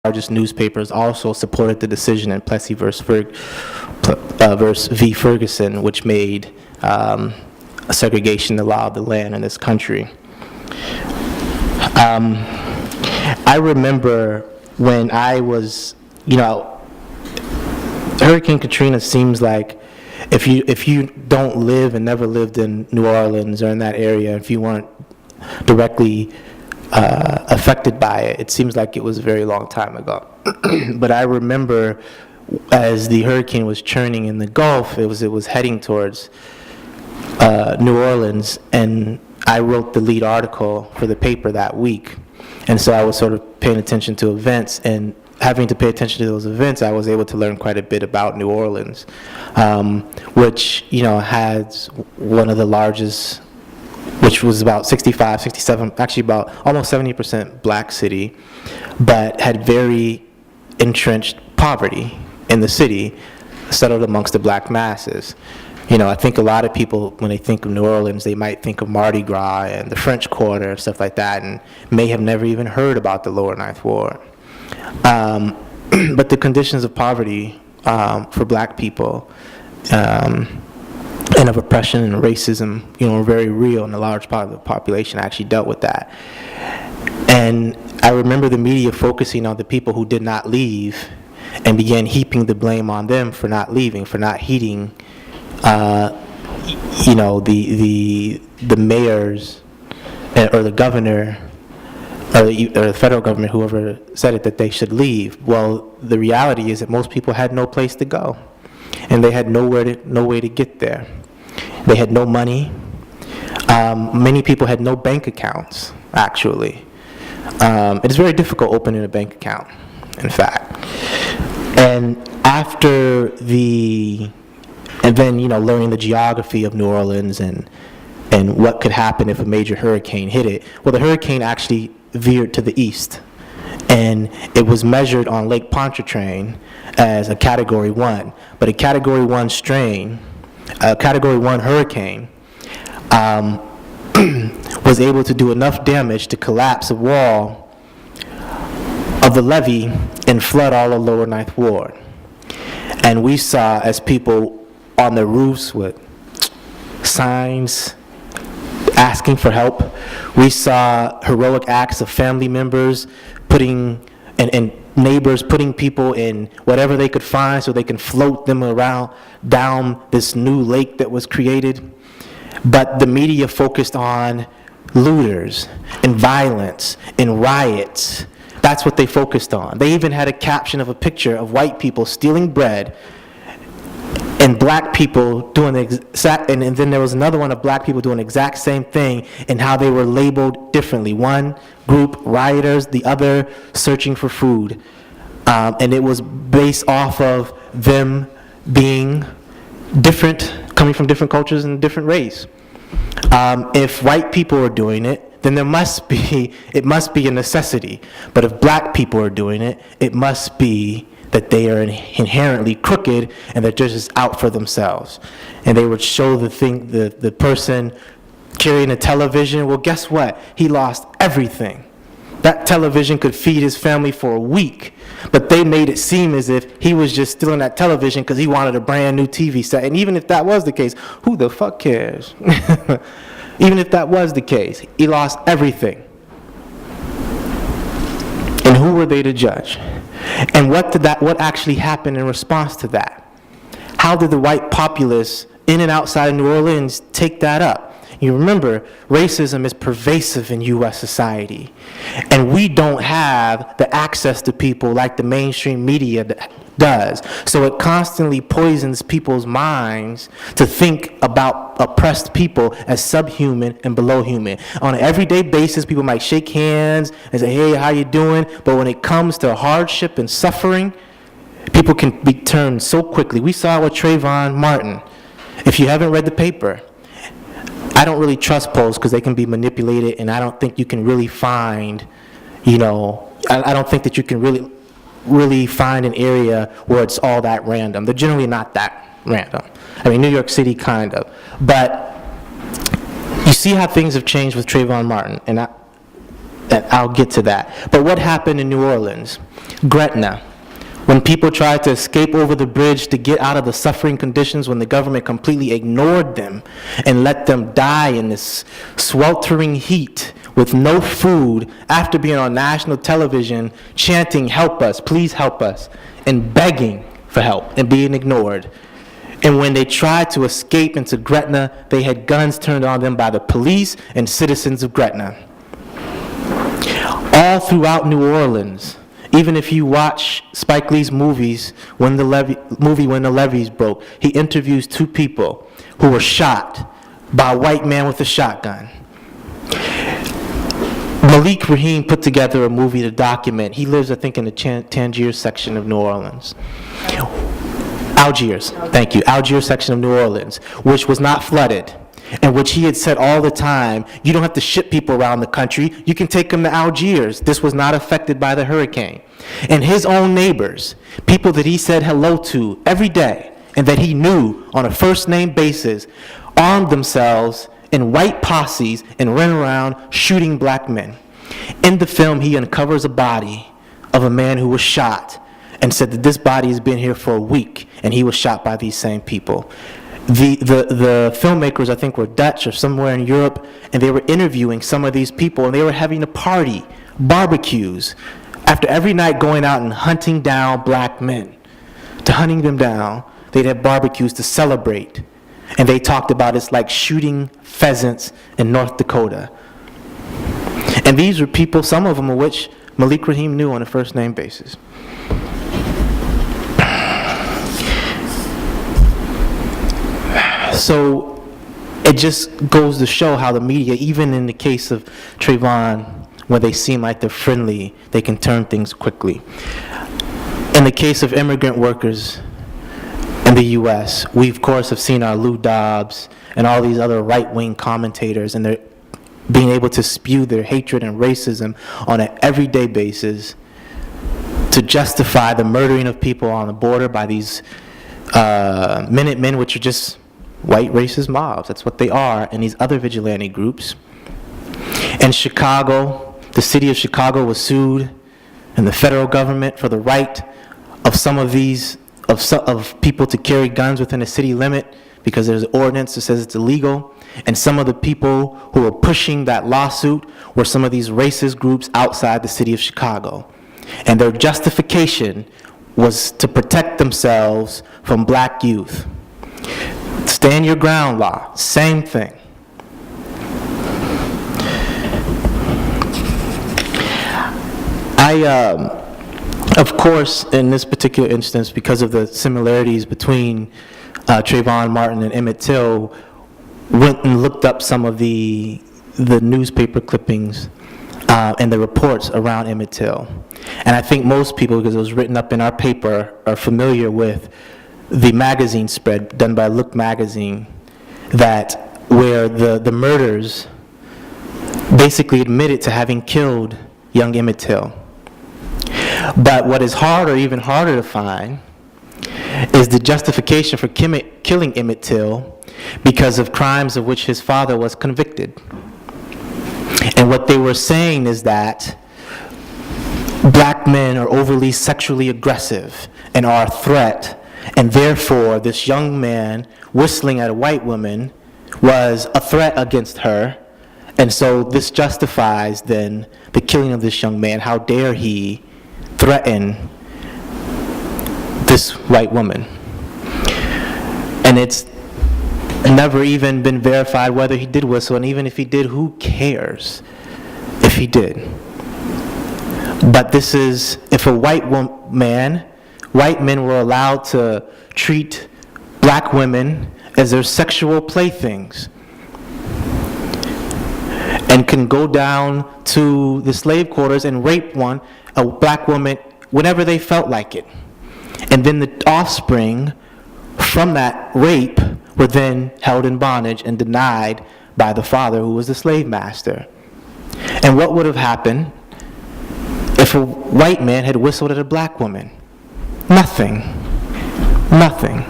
largest newspapers also supported the decision in Plessy versus v. Ferguson, which made segregation the law of the land in this country. I remember when I was, Hurricane Katrina seems like if you don't live and never lived in New Orleans or in that area, if you weren't directly affected by it, it seems like it was a very long time ago. But I remember as the hurricane was churning in the Gulf, it was heading towards New Orleans, and I wrote the lead article for the paper that week. And so I was sort of paying attention to events, and having to pay attention to those events, I was able to learn quite a bit about New Orleans, which, has one of the largest, which was about 65, 67, actually about almost 70% black city, but had very entrenched poverty in the city, settled amongst the black masses. I think a lot of people, when they think of New Orleans, they might think of Mardi Gras and the French Quarter and stuff like that, and may have never even heard about the Lower Ninth Ward. But the conditions of poverty for black people and of oppression and racism, are very real, and a large part of the population actually dealt with that. And I remember the media focusing on the people who did not leave and began heaping the blame on them for not leaving, for not heeding the mayors or the governor or the federal government, whoever said it, that they should leave. Well, the reality is that most people had no place to go, and they had no way to get there. They had no money. Many people had no bank accounts, actually. It is very difficult opening a bank account, in fact. And then learning the geography of New Orleans and what could happen if a major hurricane hit it. Well, the hurricane actually veered to the east, and it was measured on Lake Pontchartrain as a Category 1. But a Category 1 strain, a Category 1 hurricane, was able to do enough damage to collapse a wall of the levee and flood all of Lower Ninth Ward. And we saw, as people on the roofs with signs asking for help, we saw heroic acts of family members putting, and neighbors putting people in whatever they could find so they can float them around down this new lake that was created. But the media focused on looters and violence and riots. That's what they focused on. They even had a caption of a picture of white people stealing bread and black people doing the exact, and then there was another one of black people doing the exact same thing, and how they were labeled differently. One group rioters, the other searching for food. And it was based off of them being different, coming from different cultures and different race. If white people are doing it, then it must be a necessity. But if black people are doing it, it must be that they are inherently crooked and they're just out for themselves. And they would show the person carrying a television. Well, guess what? He lost everything. That television could feed his family for a week, but they made it seem as if he was just stealing that television because he wanted a brand new TV set. And even if that was the case, who the fuck cares? Even if that was the case, he lost everything. And who were they to judge? And what actually happened in response to that? How did the white populace in and outside of New Orleans take that up? You remember, racism is pervasive in U.S. society, and we don't have the access to people like the mainstream media does. So it constantly poisons people's minds to think about oppressed people as subhuman and below human. On an everyday basis, people might shake hands and say, "Hey, how you doing?" But when it comes to hardship and suffering, people can be turned so quickly. We saw it with Trayvon Martin. If you haven't read the paper, I don't really trust polls because they can be manipulated, and I don't think you can really find, I don't think that you can really find an area where it's all that random. They're generally not that random. I mean, New York City kind of. But you see how things have changed with Trayvon Martin. And I'll get to that. But what happened in New Orleans? Gretna. When people tried to escape over the bridge to get out of the suffering conditions, when the government completely ignored them and let them die in this sweltering heat with no food, after being on national television chanting, "Help us, please help us," and begging for help and being ignored. And when they tried to escape into Gretna, they had guns turned on them by the police and citizens of Gretna. All throughout New Orleans, even if you watch Spike Lee's movies, When the Levees Broke, he interviews two people who were shot by a white man with a shotgun. Malik Rahim put together a movie to document. He lives, I think, in the Tangier section of New Orleans. Algiers, thank you. Algiers section of New Orleans, which was not flooded, and which he had said all the time, you don't have to ship people around the country, you can take them to Algiers. This was not affected by the hurricane. And his own neighbors, people that he said hello to every day, and that he knew on a first name basis, armed themselves in white posses and ran around shooting black men. In the film, he uncovers a body of a man who was shot and said that this body has been here for a week, and he was shot by these same people. The filmmakers, I think, were Dutch or somewhere in Europe, and they were interviewing some of these people, and they were having a party, barbecues, after every night going out and hunting down black men. To hunting them down, they'd have barbecues to celebrate. And they talked about it's like shooting pheasants in North Dakota. And these were people, some of them of which Malik Rahim knew on a first name basis. So it just goes to show how the media, even in the case of Trayvon, when they seem like they're friendly, they can turn things quickly. In the case of immigrant workers in the U.S., we of course have seen our Lou Dobbs and all these other right-wing commentators, and they're being able to spew their hatred and racism on an everyday basis to justify the murdering of people on the border by these Minutemen, which are just white racist mobs. That's what they are, and these other vigilante groups. In Chicago, the city of Chicago was sued, and the federal government for the right of some of these of people to carry guns within a city limit, because there's an ordinance that says it's illegal. And some of the people who were pushing that lawsuit were some of these racist groups outside the city of Chicago. And their justification was to protect themselves from black youth. Stand your ground law, same thing. Of course, in this particular instance, because of the similarities between Trayvon Martin and Emmett Till, went and looked up some of the newspaper clippings and the reports around Emmett Till. And I think most people, because it was written up in our paper, are familiar with the magazine spread done by Look magazine, that where the murders basically admitted to having killed young Emmett Till. But what is hard, or even harder to find, is the justification for killing Emmett Till because of crimes of which his father was convicted. And what they were saying is that black men are overly sexually aggressive and are a threat, and therefore this young man whistling at a white woman was a threat against her, and so this justifies then the killing of this young man. How dare he threaten this white woman? And it's never even been verified whether he did whistle, and even if he did, who cares if he did? But this is, if a white men were allowed to treat black women as their sexual playthings, and can go down to the slave quarters and rape a black woman whenever they felt like it. And then the offspring from that rape were then held in bondage and denied by the father, who was the slave master. And what would have happened if a white man had whistled at a black woman? Nothing. Nothing.